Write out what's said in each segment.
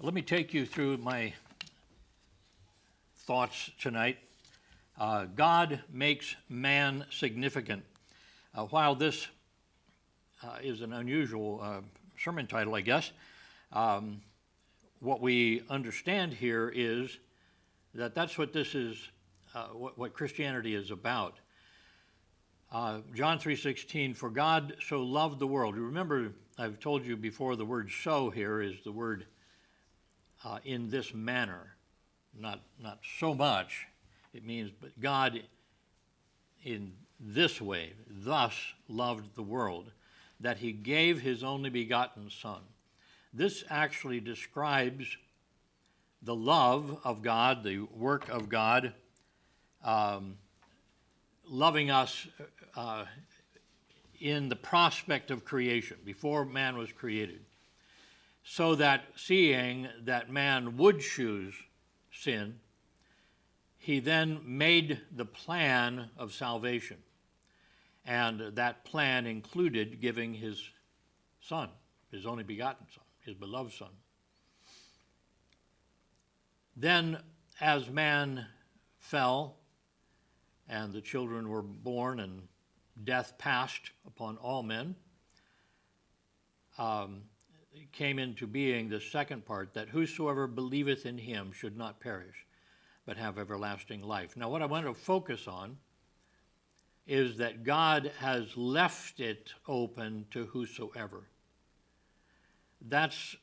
Let me take you through my thoughts tonight. God makes man significant. While this is an unusual sermon title, I guess, what we understand here is that that's what this is, what Christianity is about. John 3:16, for God so loved the world. Remember, I've told you before, the word so here is the word in this manner, not so much. It means, but God in this way, thus loved the world, that he gave his only begotten Son. This actually describes the love of God, the work of God, loving us in the prospect of creation, before man was created, so that seeing that man would choose sin, he then made the plan of salvation. And that plan included giving his Son, his only begotten Son, his beloved Son. Then, as man fell, and the children were born, and death passed upon all men, came into being the second part, that whosoever believeth in him should not perish, but have everlasting life. Now, what I want to focus on is that God has left it open to whosoever. That's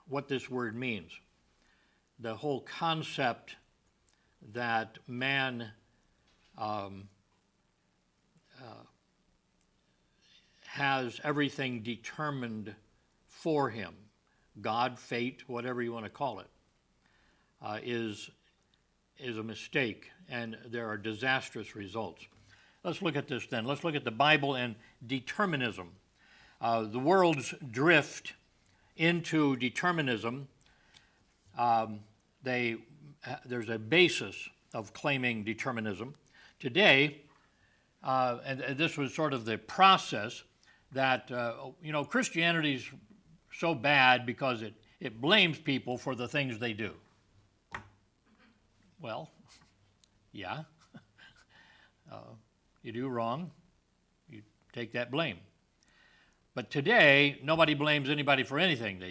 what this word means. The whole concept that man has everything determined for him, God, fate, whatever you want to call it, is a mistake, and there are disastrous results. Let's look at this then. Let's look at the Bible and determinism. The world's drift into determinism, there's a basis of claiming determinism. Today, and this was sort of the process that, Christianity's so bad because it blames people for the things they do. Well, yeah. You do wrong, you take that blame. But today, nobody blames anybody for anything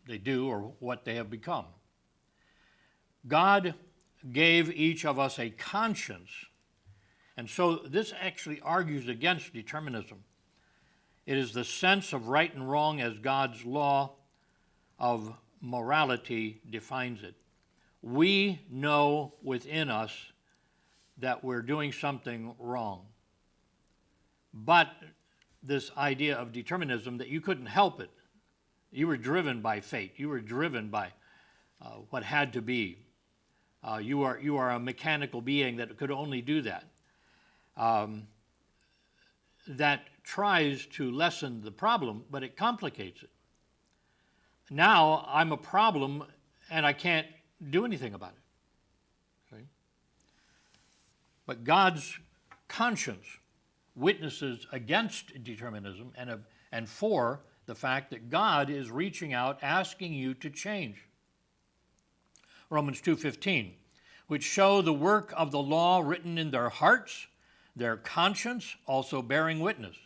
they do or what they have become. God gave each of us a conscience, and so this actually argues against determinism. It is the sense of right and wrong as God's law of morality defines it. We know within us that we're doing something wrong. But this idea of determinism, that you couldn't help it. You were driven by fate. You were driven by what had to be. You are a mechanical being that could only do that. That tries to lessen the problem, but it complicates it. Now I'm a problem and I can't do anything about it. See? But God's conscience witnesses against determinism and for the fact that God is reaching out, asking you to change. Romans 2:15, which show the work of the law written in their hearts, their conscience also bearing witness.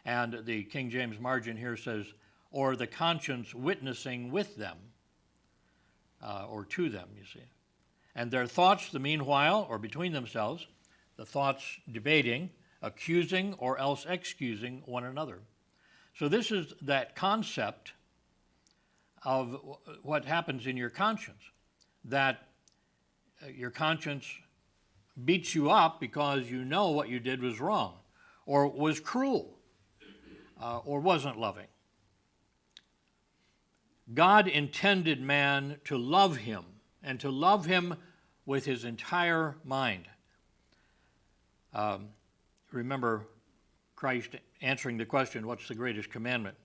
And the King James margin here says, or the conscience witnessing with them, or to them, you see. And their thoughts, the meanwhile, or between themselves, the thoughts debating, accusing, or else excusing one another. So this is that concept of what happens in your conscience, that your conscience beats you up because you know what you did was wrong, or was cruel, or wasn't loving. God intended man to love him, and to love him with his entire mind. Remember Christ answering the question, what's the greatest commandment?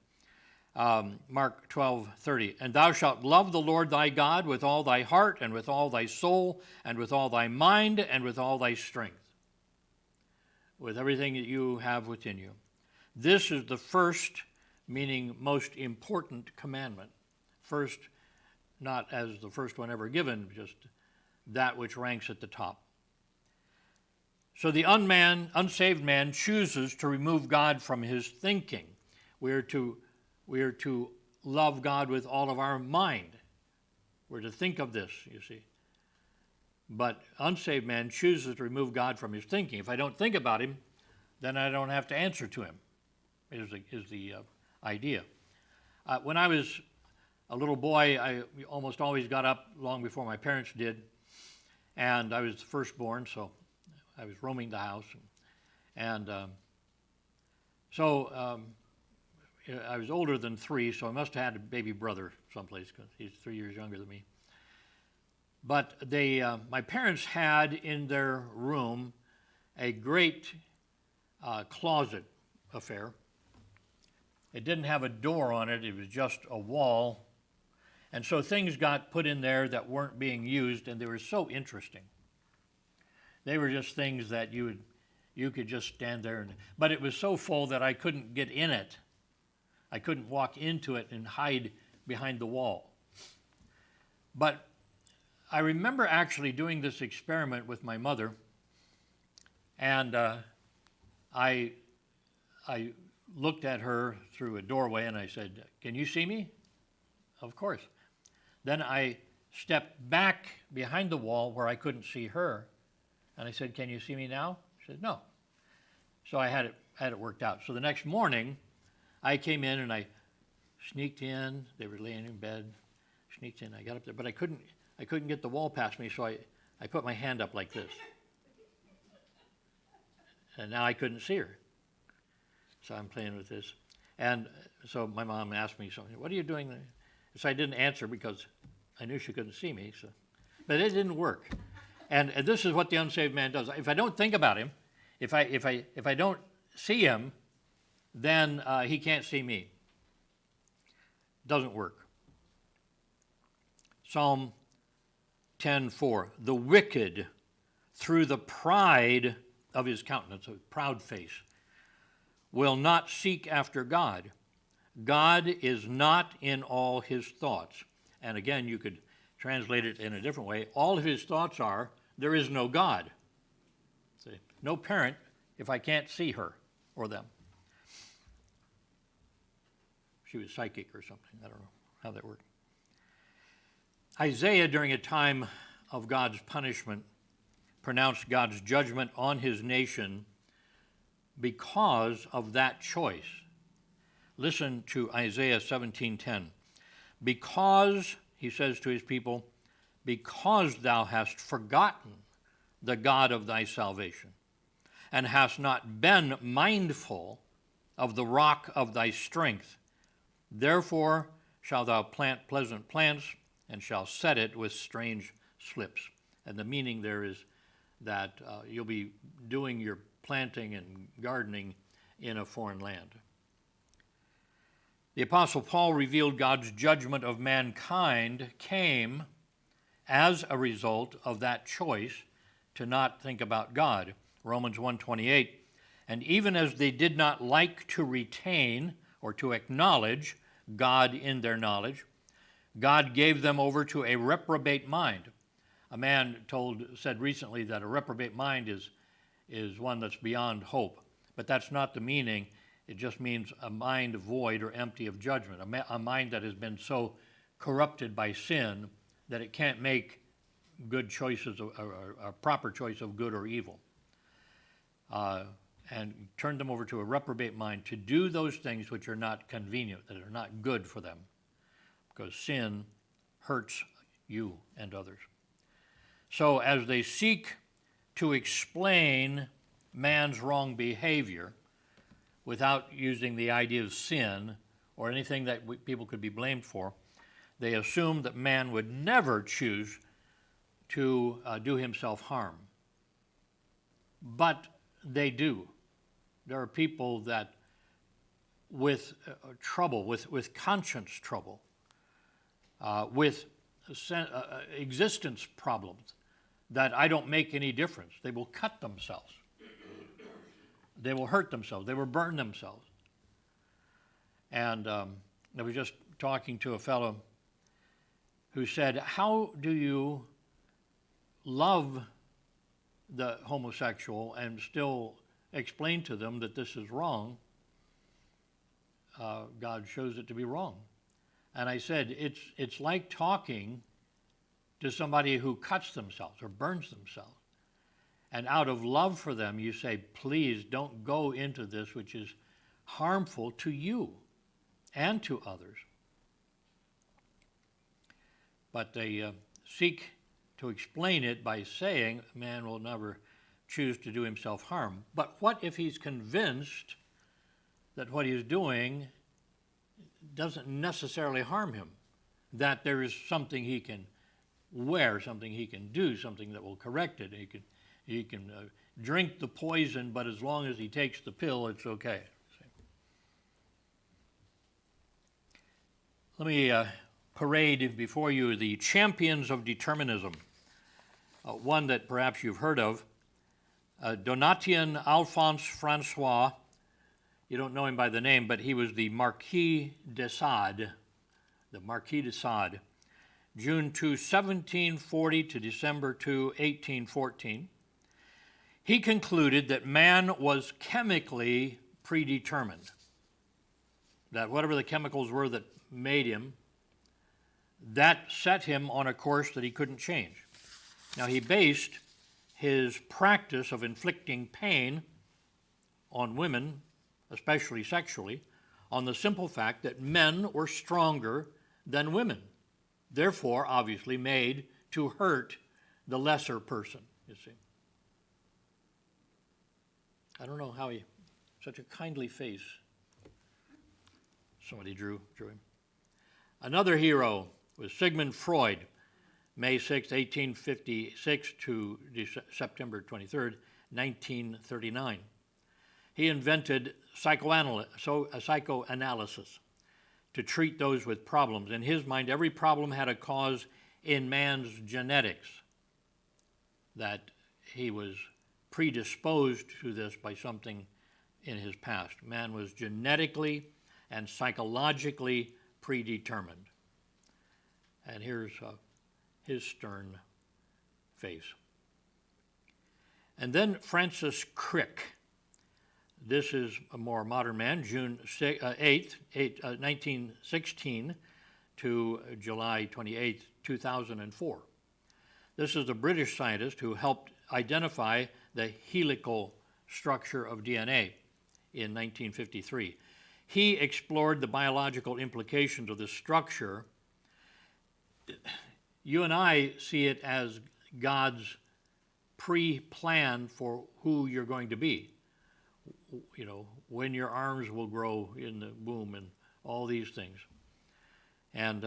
Mark 12:30, and thou shalt love the Lord thy God with all thy heart, and with all thy soul, and with all thy mind, and with all thy strength. With everything that you have within you. This is the first, meaning most important commandment. First not as the first one ever given, just that which ranks at the top. So the unsaved man chooses to remove God from his thinking. We are to love God with all of our mind. We're to think of this, you see. But unsaved man chooses to remove God from his thinking. If I don't think about him, then I don't have to answer to him, is the idea. When I was a little boy, I almost always got up long before my parents did, and I was the firstborn, so I was roaming the house. So I was older than 3, so I must have had a baby brother someplace because he's 3 years younger than me. But my parents had in their room a great closet affair. It didn't have a door on it. It was just a wall. And so things got put in there that weren't being used, and they were so interesting. They were just things that you could just stand there. But it was so full that I couldn't get in it. I couldn't walk into it and hide behind the wall. But I remember actually doing this experiment with my mother, and I looked at her through a doorway and I said, "Can you see me?" Of course. Then I stepped back behind the wall where I couldn't see her, and I said, "Can you see me now?" She said, "No." So I had it worked out. So the next morning, I came in and I sneaked in. They were laying in bed. Sneaked in. I got up there, but I couldn't get the wall past me, so I put my hand up like this. And now I couldn't see her. So I'm playing with this. And so my mom asked me something, "What are you doing there?" So I didn't answer because I knew she couldn't see me. But it didn't work. And this is what the unsaved man does. If I don't think about him, if I don't see him, then he can't see me. Doesn't work. Psalm 10:4. The wicked, through the pride of his countenance, a proud face, will not seek after God. God is not in all his thoughts. And again, you could translate it in a different way. All of his thoughts are, there is no God. See? No parent if I can't see her or them. She was psychic or something. I don't know how that worked. Isaiah, during a time of God's punishment, pronounced God's judgment on his nation because of that choice. Listen to Isaiah 17:10. Because, he says to his people, because thou hast forgotten the God of thy salvation, and hast not been mindful of the rock of thy strength, therefore shalt thou plant pleasant plants, and shall set it with strange slips. And the meaning there is that you'll be doing your planting and gardening in a foreign land. The Apostle Paul revealed God's judgment of mankind came as a result of that choice to not think about God. Romans 1:28, and even as they did not like to retain or to acknowledge God in their knowledge, God gave them over to a reprobate mind. A man said recently that a reprobate mind is one that's beyond hope. But that's not the meaning. It just means a mind void or empty of judgment, a mind that has been so corrupted by sin that it can't make good choices, or a proper choice of good or evil. And turned them over to a reprobate mind to do those things which are not convenient, that are not good for them, because sin hurts you and others. So as they seek to explain man's wrong behavior without using the idea of sin or anything that people could be blamed for, they assume that man would never choose to do himself harm. But they do. There are people that with trouble, with conscience trouble, with existence problems, that I don't make any difference. They will cut themselves. They will hurt themselves. They will burn themselves. And I was just talking to a fellow who said, how do you love the homosexual and still explain to them that this is wrong? God shows it to be wrong. And I said, it's like talking to somebody who cuts themselves or burns themselves. And out of love for them, you say, please don't go into this which is harmful to you and to others. But they seek to explain it by saying man will never choose to do himself harm. But what if he's convinced that what he's doing doesn't necessarily harm him, that there is something he can wear, something he can do, something that will correct it. He can drink the poison, but as long as he takes the pill, it's okay. Let me parade before you the champions of determinism. One that perhaps you've heard of, Donatien Alphonse Francois. You don't know him by the name, but he was the Marquis de Sade, June 2, 1740 to December 2, 1814. He concluded that man was chemically predetermined, that whatever the chemicals were that made him, that set him on a course that he couldn't change. Now, he based his practice of inflicting pain on women, especially sexually, on the simple fact that men were stronger than women, therefore obviously made to hurt the lesser person, you see. I don't know how he, such a kindly face. Somebody drew him. Another hero was Sigmund Freud, May 6, 1856 to September 23, 1939. He invented psychoanalysis to treat those with problems. In his mind, every problem had a cause in man's genetics, that he was predisposed to this by something in his past. Man was genetically and psychologically predetermined. And here's his stern face. And then Francis Crick. This is a more modern man, June 8, 1916 to July 28, 2004. This is a British scientist who helped identify the helical structure of DNA in 1953. He explored the biological implications of this structure. You and I see it as God's pre-plan for who you're going to be. You know, when your arms will grow in the womb and all these things. And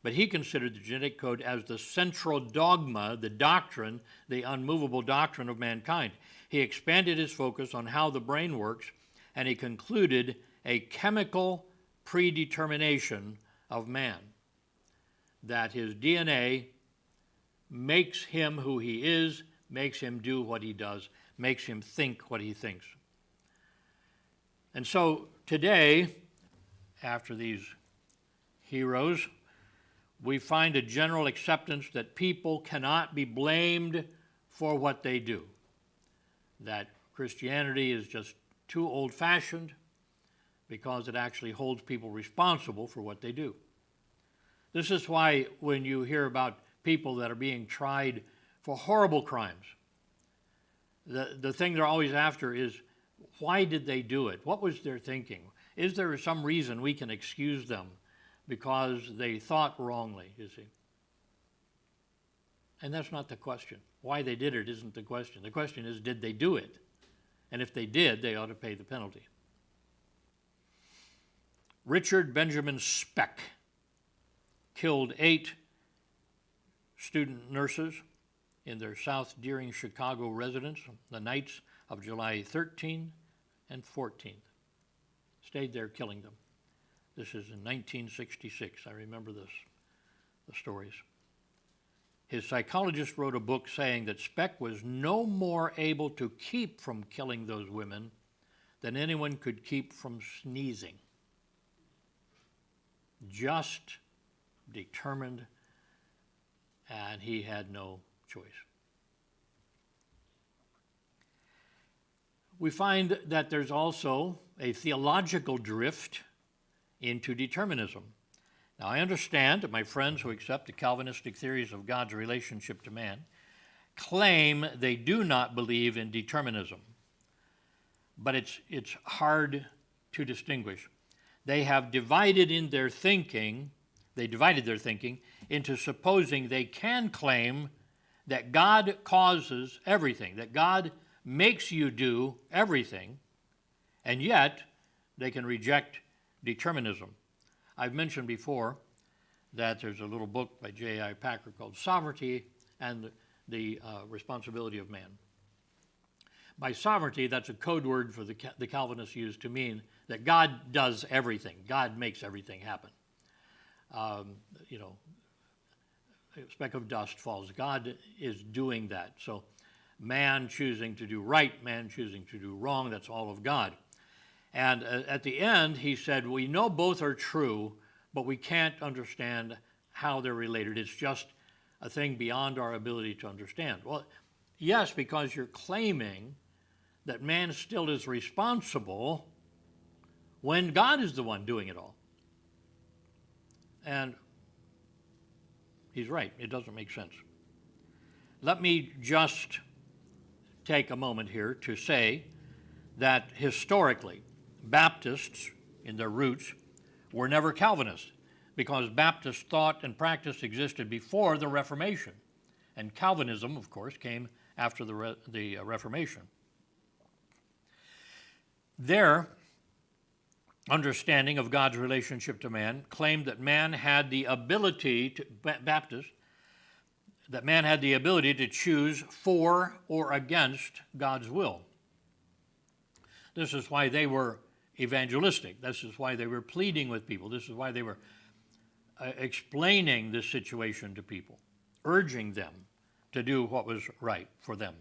but he considered the genetic code as the central dogma, the doctrine, the unmovable doctrine of mankind. He expanded his focus on how the brain works, and he concluded a chemical predetermination of man, that his DNA makes him who he is, makes him do what he does, makes him think what he thinks. And so today, after these heroes, we find a general acceptance that people cannot be blamed for what they do, that Christianity is just too old-fashioned because it actually holds people responsible for what they do. This is why when you hear about people that are being tried for horrible crimes, the thing they're always after is, why did they do it? What was their thinking? Is there some reason we can excuse them because they thought wrongly, you see? And that's not the question. Why they did it isn't the question. The question is, did they do it? And if they did, they ought to pay the penalty. Richard Benjamin Speck killed 8 student nurses in their South Deering, Chicago residence the nights of July 13 and 14th. Stayed there killing them. This is in 1966. I remember the stories. His psychologist wrote a book saying that Speck was no more able to keep from killing those women than anyone could keep from sneezing. Just determined, and he had no choice. We find that there's also a theological drift into determinism. Now, I understand that my friends who accept the Calvinistic theories of God's relationship to man claim they do not believe in determinism, but it's hard to distinguish. They have divided their thinking into supposing they can claim that God causes everything, that God makes you do everything, and yet they can reject determinism. I've mentioned before that there's a little book by J.I. Packer called Sovereignty and the Responsibility of Man. By sovereignty, that's a code word for the Calvinists use to mean that God does everything. God makes everything happen. A speck of dust falls. God is doing that. So man choosing to do right, man choosing to do wrong, that's all of God. And at the end, he said, we know both are true, but we can't understand how they're related. It's just a thing beyond our ability to understand. Well, yes, because you're claiming that man still is responsible when God is the one doing it all. And he's right. It doesn't make sense. Let me just take a moment here to say that historically, Baptists, in their roots, were never Calvinists, because Baptist thought and practice existed before the Reformation. And Calvinism, of course, came after the Reformation. Their understanding of God's relationship to man claimed that man had the ability to, Baptist, that man had the ability to choose for or against God's will. This is why they were evangelistic. This is why they were pleading with people. This is why they were explaining this situation to people, urging them to do what was right for them.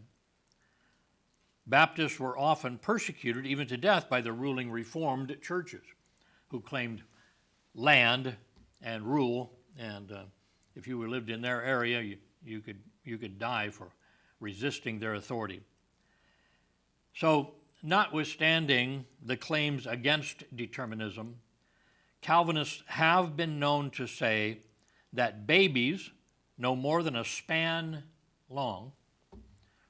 Baptists were often persecuted, even to death, by the ruling Reformed churches who claimed land and rule, and if you lived in their area, you could die for resisting their authority. So, notwithstanding the claims against determinism, Calvinists have been known to say that babies no more than a span long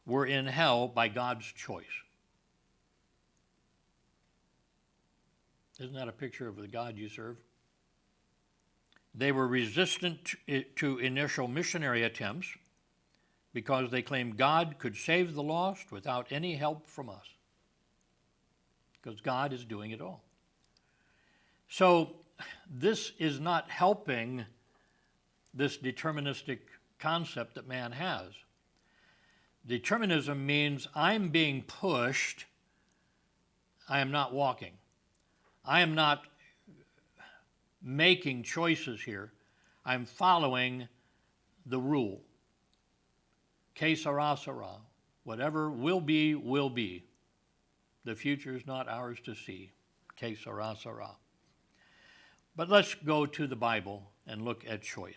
were in hell by God's choice. Isn't that a picture of the God you serve? They were resistant to initial missionary attempts because they claimed God could save the lost without any help from us, because God is doing it all. So this is not helping this deterministic concept that man has. Determinism means I'm being pushed, I am not walking. I am not making choices here. I'm following the rule. Que sera, sera. Whatever will be, will be. The future is not ours to see. Que sera, sera. But let's go to the Bible and look at choice.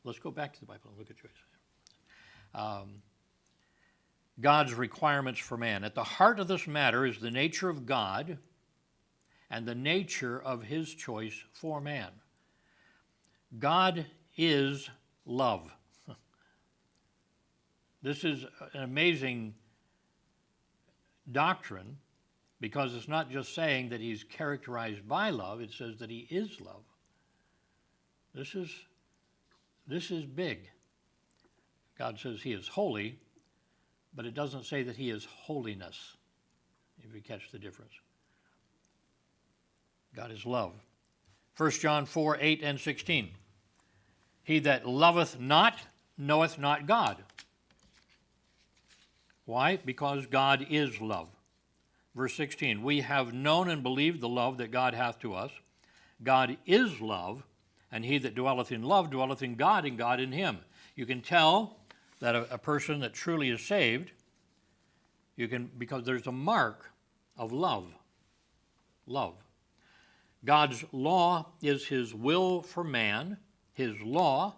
Let's go back to the Bible and look at choice. God's requirements for man. At the heart of this matter is the nature of God and the nature of his choice for man. God is love. This is an amazing doctrine, because it's not just saying that he's characterized by love, it says that he is love. This is big. God says he is holy, but it doesn't say that he is holiness, if you catch the difference. God is love. 1 John 4, 8 and 16. He that loveth not knoweth not God. Why? Because God is love. Verse 16, we have known and believed the love that God hath to us. God is love, and he that dwelleth in love dwelleth in God, and God in him. You can tell that a person that truly is saved, because there's a mark of love. Love. God's law is his will for man, his law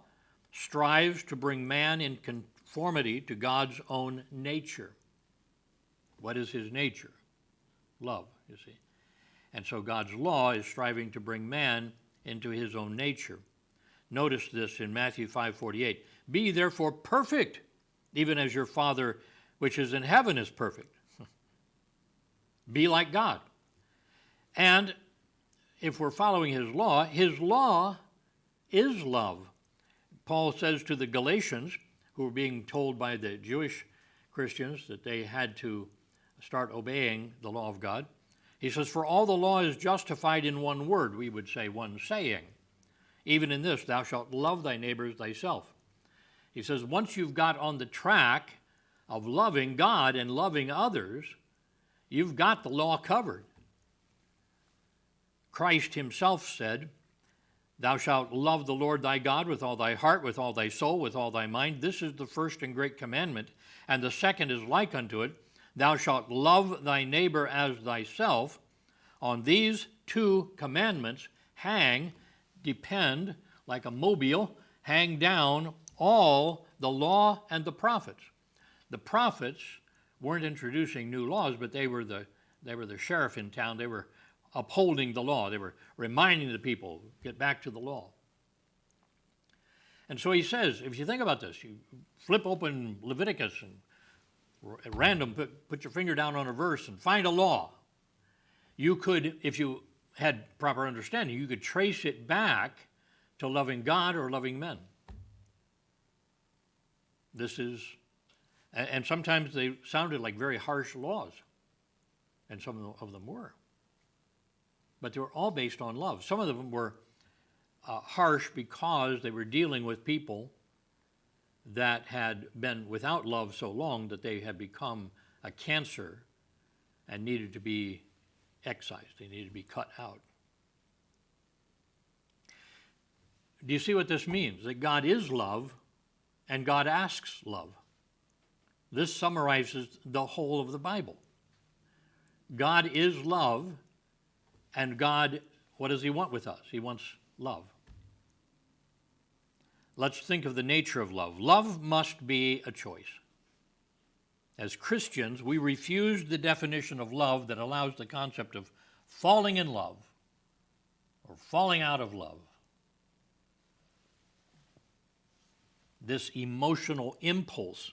strives to bring man in conformity to God's own nature. What is his nature? Love, you see. And so God's law is striving to bring man into his own nature. Notice this in Matthew 5:48. Be ye therefore perfect, even as your Father which is in heaven is perfect. Be like God. And if we're following his law is love. Paul says to the Galatians, who were being told by the Jewish Christians that they had to start obeying the law of God, he says, for all the law is justified in one word, we would say one saying. Even in this, thou shalt love thy neighbor as thyself. He says, once you've got on the track of loving God and loving others, you've got the law covered. Christ himself said, thou shalt love the Lord thy God with all thy heart, with all thy soul, with all thy mind. This is the first and great commandment, and the second is like unto it. Thou shalt love thy neighbor as thyself. On these two commandments depend, like a mobile, hang down all the law and the prophets. The prophets weren't introducing new laws, but they were the sheriff in town. They were upholding the law. They were reminding the people, get back to the law. And so he says, if you think about this, you flip open Leviticus and at random put your finger down on a verse and find a law. You could, if you had proper understanding, you could trace it back to loving God or loving men. This is, and sometimes they sounded like very harsh laws, and some of them were. But they were all based on love. Some of them were harsh because they were dealing with people that had been without love so long that they had become a cancer and needed to be excised. They needed to be cut out. Do you see what this means? That God is love and God asks love. This summarizes the whole of the Bible. God is love, and God, what does he want with us? He wants love. Let's think of the nature of love. Love must be a choice. As Christians, we refuse the definition of love that allows the concept of falling in love or falling out of love. This emotional impulse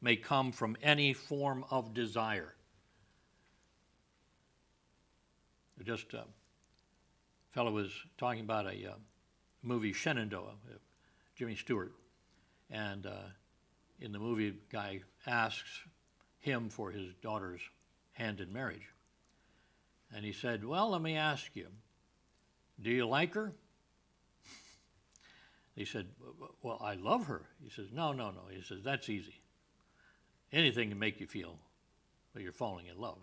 may come from any form of desire. Just a fellow was talking about a movie, Shenandoah, Jimmy Stewart, and in the movie, guy asks him for his daughter's hand in marriage. And he said, well, let me ask you, do you like her? He said, well, I love her. He says, no. He says, that's easy. Anything can make you feel that you're falling in love.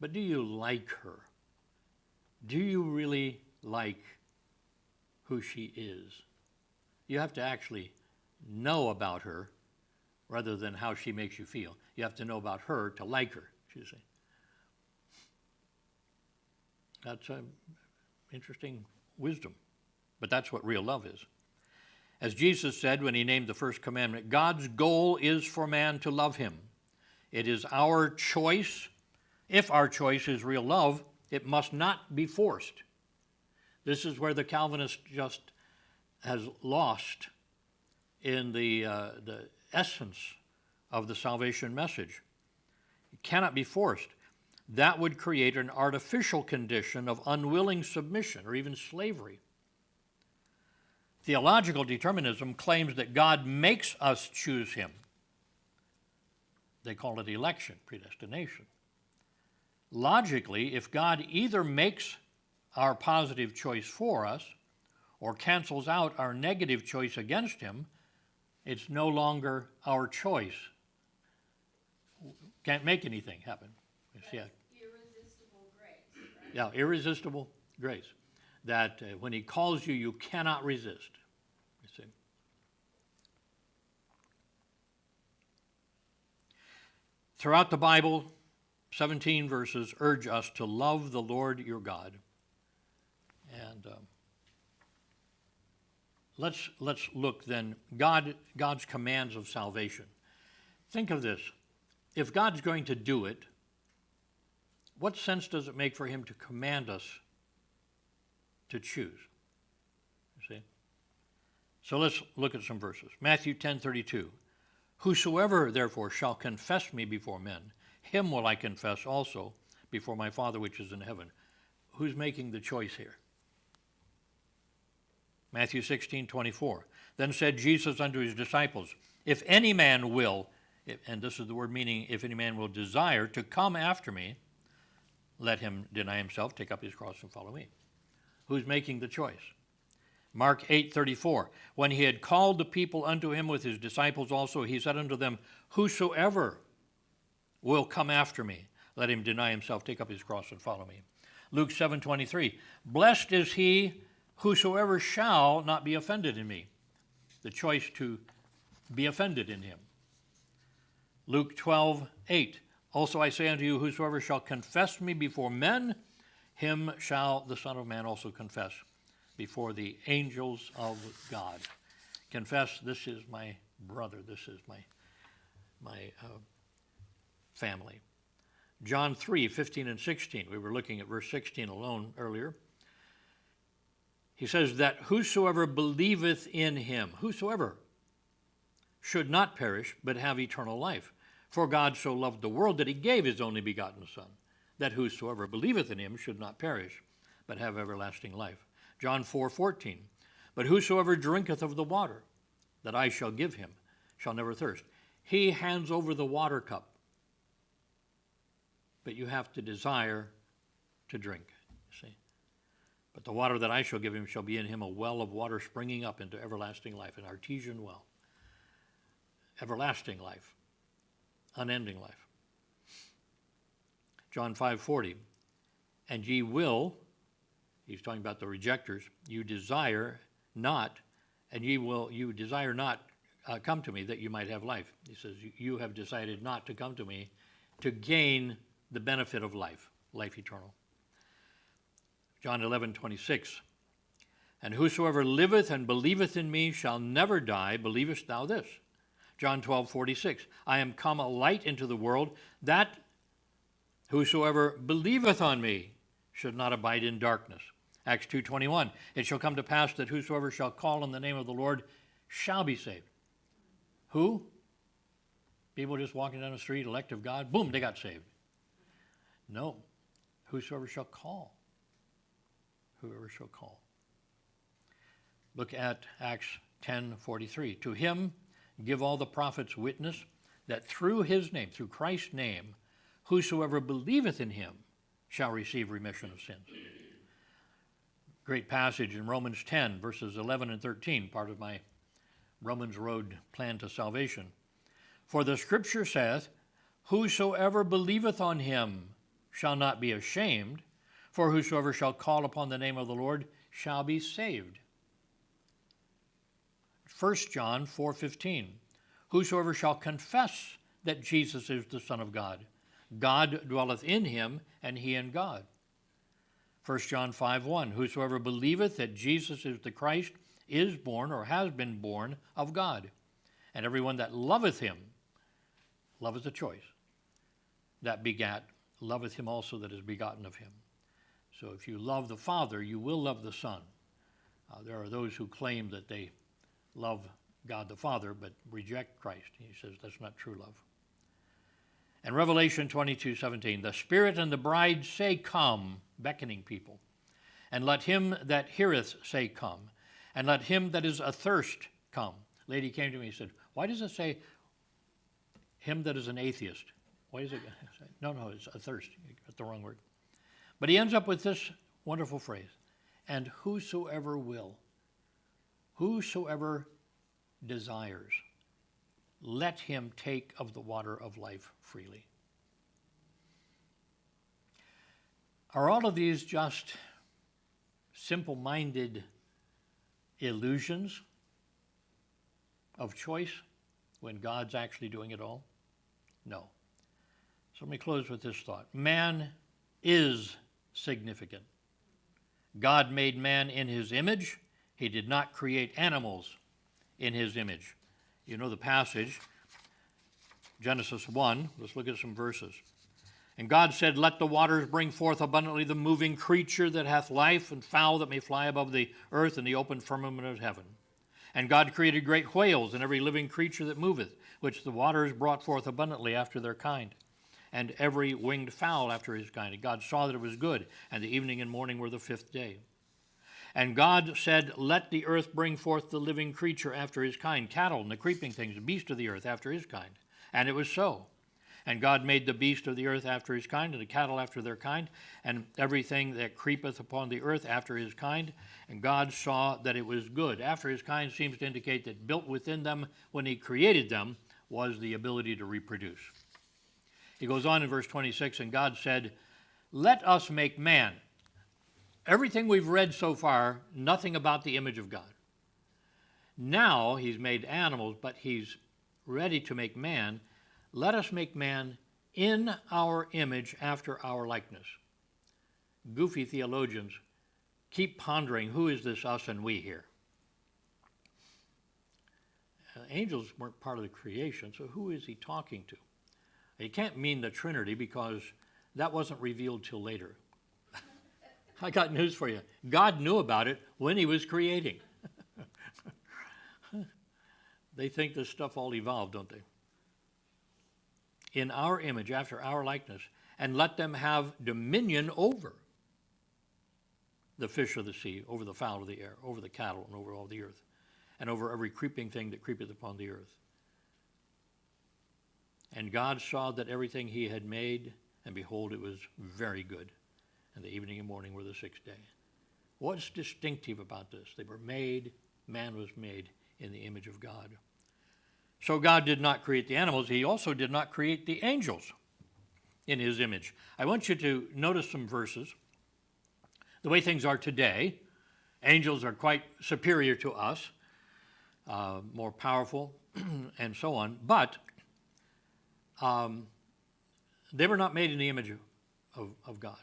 But do you like her? Do you really like who she is? You have to actually know about her rather than how she makes you feel. You have to know about her to like her, you see. That's interesting wisdom. But that's what real love is. As Jesus said when he named the first commandment, God's goal is for man to love him. It is our choice. If our choice is real love, it must not be forced. This is where the Calvinist just has lost in the essence of the salvation message. It cannot be forced. That would create an artificial condition of unwilling submission or even slavery. Theological determinism claims that God makes us choose him. They call it election, predestination. Logically, if God either makes our positive choice for us or cancels out our negative choice against him, it's no longer our choice. Can't make anything happen. That's irresistible grace, right? Yeah, irresistible grace. That when he calls you, you cannot resist. You see. Throughout the Bible, 17 verses urge us to love the Lord your God. And let's look then, God's commands of salvation. Think of this. If God's going to do it, what sense does it make for him to command us to choose? You see? So let's look at some verses. Matthew 10:32. Whosoever therefore shall confess me before men, him will I confess also before my Father which is in heaven. Who's making the choice here? Matthew 16:24. Then said Jesus unto his disciples, if any man will, and this is the word meaning, if any man will desire to come after me, let him deny himself, take up his cross, and follow me. Who's making the choice? Mark 8:34. When he had called the people unto him with his disciples also, he said unto them, whosoever will come after me, let him deny himself, take up his cross, and follow me. Luke 7:23. Blessed is he whosoever shall not be offended in me. The choice to be offended in him. Luke 12:8. Also I say unto you, whosoever shall confess me before men, him shall the Son of Man also confess before the angels of God. Confess, this is my brother, this is my family. John 3:15 and 16. We were looking at verse 16 alone earlier. He says that whosoever believeth in him, whosoever, should not perish, but have eternal life. For God so loved the world that he gave his only begotten Son, that whosoever believeth in him should not perish, but have everlasting life. John 4:14. But whosoever drinketh of the water that I shall give him shall never thirst. He hands over the water cup, but you have to desire to drink, you see. But the water that I shall give him shall be in him a well of water springing up into everlasting life, an artesian well. Everlasting life. Unending life. John 5:40. And ye will, he's talking about the rejectors, you desire not, and you desire not come to me that you might have life. He says, you have decided not to come to me to gain the benefit of life, life eternal. John 11:26. And whosoever liveth and believeth in me shall never die. Believest thou this? John 12:46. I am come a light into the world, that whosoever believeth on me should not abide in darkness. Acts 2:21. It shall come to pass that whosoever shall call on the name of the Lord shall be saved. Who? People just walking down the street, elect of God, boom, they got saved. No. Whosoever shall call. Whoever shall call. Look at Acts 10:43. To him give all the prophets witness that through his name, through Christ's name, whosoever believeth in him shall receive remission of sins. Great passage in Romans 10, verses 11 and 13, part of my Romans Road plan to salvation. For the scripture saith, whosoever believeth on him shall not be ashamed, for whosoever shall call upon the name of the Lord shall be saved. 1 John 4:15. Whosoever shall confess that Jesus is the Son of God, God dwelleth in him, and he in God. 1 John 5:1. Whosoever believeth that Jesus is the Christ is born, or has been born, of God. And everyone that loveth him, love is a choice, that begat, loveth him also that is begotten of him. So if you love the Father, you will love the Son. There are those who claim that they love God the Father, but reject Christ. He says that's not true love. And Revelation 22:17, the Spirit and the bride say, come, beckoning people. And let him that heareth say, come. And let him that is athirst come. A lady came to me and said, why does it say him that is an atheist? Why does it say? No, it's athirst. You got the wrong word. But he ends up with this wonderful phrase, and whosoever will, whosoever desires, let him take of the water of life freely. Are all of these just simple-minded illusions of choice when God's actually doing it all? No. So let me close with this thought. Man is significant. God made man in his image. He did not create animals in his image. You know the passage, Genesis 1. Let's look at some verses. And God said, let the waters bring forth abundantly the moving creature that hath life, and fowl that may fly above the earth in the open firmament of heaven. And God created great whales and every living creature that moveth, which the waters brought forth abundantly after their kind, and every winged fowl after his kind. And God saw that it was good, and the evening and morning were the fifth day. And God said, let the earth bring forth the living creature after his kind, cattle and the creeping things, the beast of the earth after his kind. And it was so. And God made the beast of the earth after his kind, and the cattle after their kind, and everything that creepeth upon the earth after his kind. And God saw that it was good. After his kind seems to indicate that built within them when he created them was the ability to reproduce. He goes on in verse 26, and God said, let us make man. Everything we've read so far, nothing about the image of God. Now he's made animals, but he's ready to make man. Let us make man in our image after our likeness. Goofy theologians keep pondering, who is this us and we here? Angels weren't part of the creation, so who is he talking to? He can't mean the Trinity because that wasn't revealed till later. I got news for you. God knew about it when he was creating. They think this stuff all evolved, don't they? In our image, after our likeness, and let them have dominion over the fish of the sea, over the fowl of the air, over the cattle, and over all the earth, and over every creeping thing that creepeth upon the earth. And God saw that everything he had made, and behold, it was very good. And the evening and morning were the sixth day. What's distinctive about this? They were made, man was made in the image of God. So God did not create the animals. He also did not create the angels in his image. I want you to notice some verses. The way things are today, angels are quite superior to us, more powerful, and so on. But they were not made in the image of God.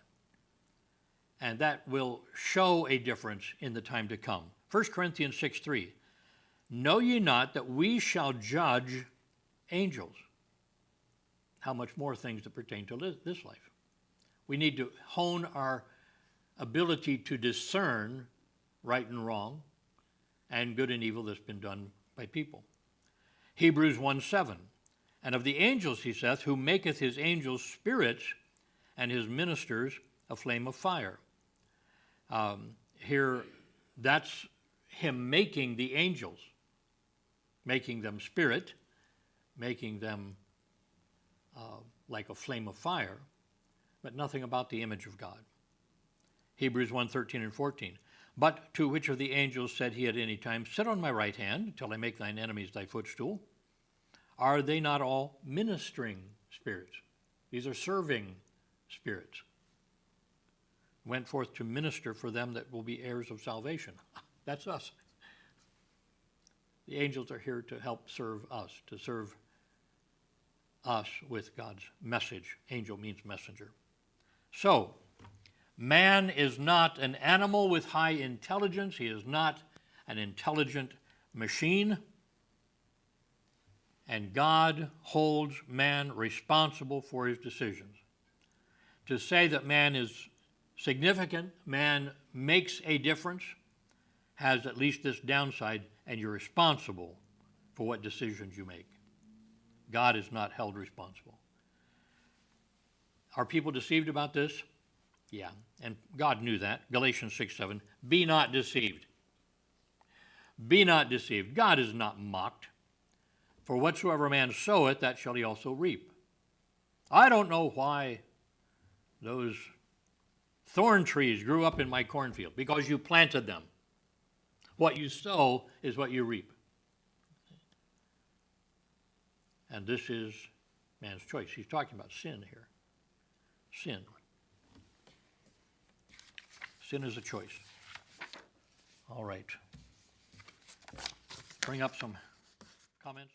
And that will show a difference in the time to come. 1 Corinthians 6:3. Know ye not that we shall judge angels? How much more things that pertain to this life? We need to hone our ability to discern right and wrong and good and evil that's been done by people. Hebrews 1:7. And of the angels, he saith, who maketh his angels spirits and his ministers a flame of fire. Here, that's him making the angels, making them spirit, making them like a flame of fire, but nothing about the image of God. Hebrews 1:13 and 14. But to which of the angels said he at any time, sit on my right hand till I make thine enemies thy footstool? Are they not all ministering spirits? These are serving spirits. Went forth to minister for them that will be heirs of salvation. That's us. The angels are here to help serve us, to serve us with God's message. Angel means messenger. So, man is not an animal with high intelligence. He is not an intelligent machine. And God holds man responsible for his decisions. To say that man is significant, man makes a difference, has at least this downside, and you're responsible for what decisions you make. God is not held responsible. Are people deceived about this? Yeah, and God knew that. Galatians 6:7, be not deceived. Be not deceived. God is not mocked. For whatsoever man soweth, that shall he also reap. I don't know why those thorn trees grew up in my cornfield, because you planted them. What you sow is what you reap. And this is man's choice. He's talking about sin here. Sin. Sin is a choice. All right. Bring up some comments.